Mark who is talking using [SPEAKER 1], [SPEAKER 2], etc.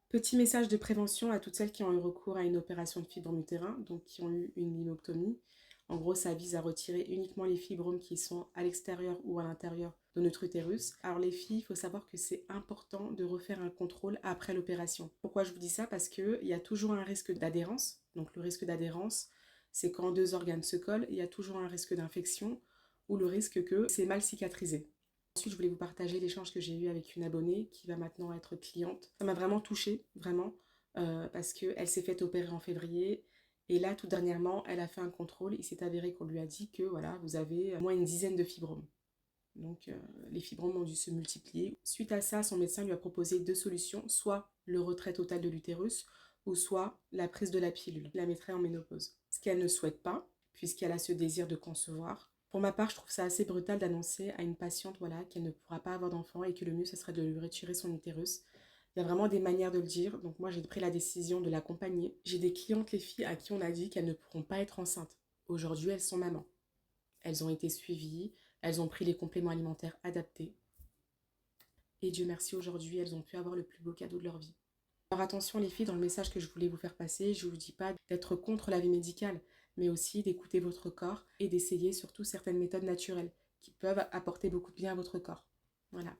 [SPEAKER 1] Petit message de prévention à toutes celles qui ont eu recours à une opération de fibrome utérin, donc qui ont eu une lymphectomie. En gros, ça vise à retirer uniquement les fibromes qui sont à l'extérieur ou à l'intérieur de notre utérus. Alors les filles, il faut savoir que c'est important de refaire un contrôle après l'opération. Pourquoi je vous dis ça? Parce qu'il y a toujours un risque d'adhérence. Donc le risque d'adhérence, c'est quand deux organes se collent, il y a toujours un risque d'infection ou le risque que c'est mal cicatrisé. Ensuite, je voulais vous partager l'échange que j'ai eu avec une abonnée qui va maintenant être cliente. Ça m'a vraiment touchée, vraiment, parce qu'elle s'est fait opérer en février. Et là, tout dernièrement, elle a fait un contrôle. Il s'est avéré qu'on lui a dit que voilà, vous avez au moins une dizaine de fibromes. Donc, les fibromes ont dû se multiplier. Suite à ça, son médecin lui a proposé deux solutions, soit le retrait total de l'utérus, ou soit la prise de la pilule, qui la mettrait en ménopause. Ce qu'elle ne souhaite pas, puisqu'elle a ce désir de concevoir. Pour ma part, je trouve ça assez brutal d'annoncer à une patiente voilà, qu'elle ne pourra pas avoir d'enfant et que le mieux, ce serait de lui retirer son utérus. Il y a vraiment des manières de le dire, donc moi j'ai pris la décision de l'accompagner. J'ai des clientes, les filles, à qui on a dit qu'elles ne pourront pas être enceintes. Aujourd'hui, elles sont mamans. Elles ont été suivies, elles ont pris les compléments alimentaires adaptés. Et Dieu merci, aujourd'hui, elles ont pu avoir le plus beau cadeau de leur vie. Alors attention les filles, dans le message que je voulais vous faire passer, je ne vous dis pas d'être contre la vie médicale, mais aussi d'écouter votre corps et d'essayer surtout certaines méthodes naturelles qui peuvent apporter beaucoup de bien à votre corps. Voilà.